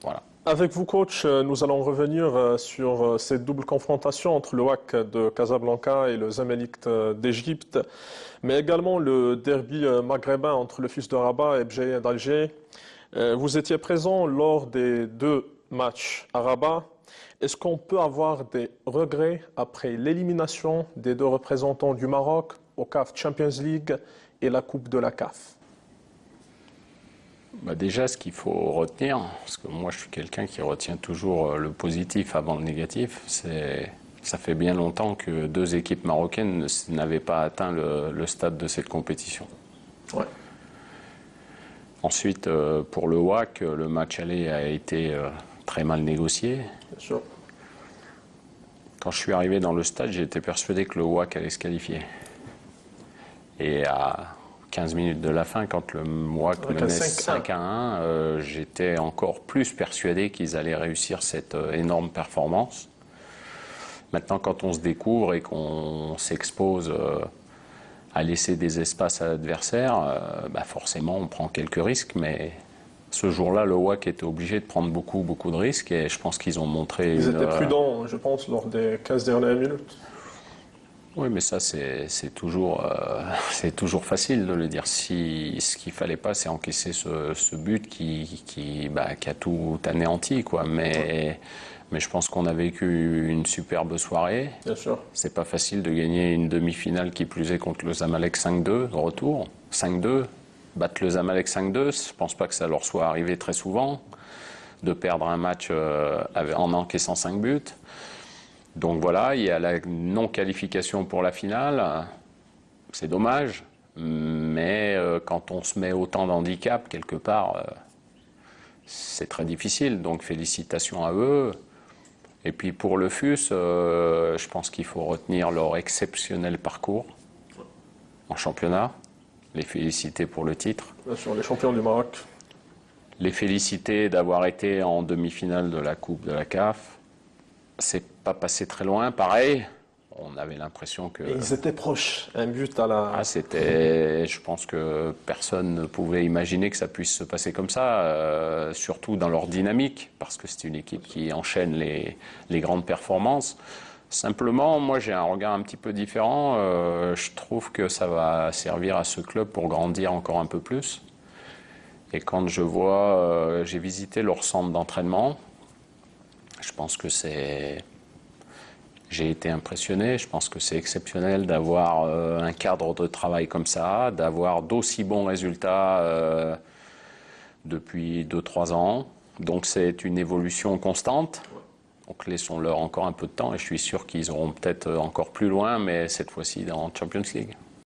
Voilà. Avec vous, coach, nous allons revenir sur cette double confrontation entre le WAC de Casablanca et le Zamalek d'Égypte, mais également le derby maghrébin entre le Fils de Rabat et Bjaïa d'Alger. Vous étiez présent lors des deux matchs à Rabat. Est-ce qu'on peut avoir des regrets après l'élimination des deux représentants du Maroc au CAF Champions League et la Coupe de la CAF? Bah déjà, ce qu'il faut retenir, parce que moi je suis quelqu'un qui retient toujours le positif avant le négatif, ça fait bien longtemps que deux équipes marocaines n'avaient pas atteint le stade de cette compétition. Ouais. Ensuite, pour le WAC, le match aller a été très mal négocié. Bien sûr. Quand je suis arrivé dans le stade, j'étais persuadé que le WAC allait se qualifier. Et à 15 minutes de la fin, quand le WAC menait 5-1, j'étais encore plus persuadé qu'ils allaient réussir cette énorme performance. Maintenant, quand on se découvre et qu'on s'expose à laisser des espaces à l'adversaire, bah forcément on prend quelques risques, mais ce jour-là, le WAC était obligé de prendre beaucoup de risques et je pense qu'ils ont montré... Ils étaient prudents, je pense, lors des 15 dernières minutes. Oui, mais ça, c'est toujours facile de le dire. Si ce qu'il fallait pas, c'est encaisser ce but qui a tout anéanti, quoi. Mais je pense qu'on a vécu une superbe soirée. Bien sûr. C'est pas facile de gagner une demi-finale qui plus est contre le Zamalek 5-2 de retour. 5-2, battre le Zamalek 5-2, je pense pas que ça leur soit arrivé très souvent de perdre un match en encaissant 5 buts. Donc voilà, il y a la non-qualification pour la finale, c'est dommage, mais quand on se met autant d'handicap, quelque part, c'est très difficile, donc félicitations à eux. Et puis pour le FUS, je pense qu'il faut retenir leur exceptionnel parcours en championnat, les féliciter pour le titre. Bien sûr, les champions du Maroc. Les féliciter d'avoir été en demi-finale de la Coupe de la CAF. C'est pas passé très loin, pareil. On avait l'impression que... Et ils étaient proches, un but à la... Ah, c'était... Je pense que personne ne pouvait imaginer que ça puisse se passer comme ça, surtout dans leur dynamique, parce que c'est une équipe qui enchaîne les grandes performances. Simplement, moi j'ai un regard un petit peu différent. Je trouve que ça va servir à ce club pour grandir encore un peu plus. Et quand je vois... j'ai visité leur centre d'entraînement. Je pense que c'est... J'ai été impressionné, je pense que c'est exceptionnel d'avoir un cadre de travail comme ça, d'avoir d'aussi bons résultats depuis 2-3 ans. Donc c'est une évolution constante. Donc laissons-leur encore un peu de temps et je suis sûr qu'ils auront peut-être encore plus loin, mais cette fois-ci dans Champions League.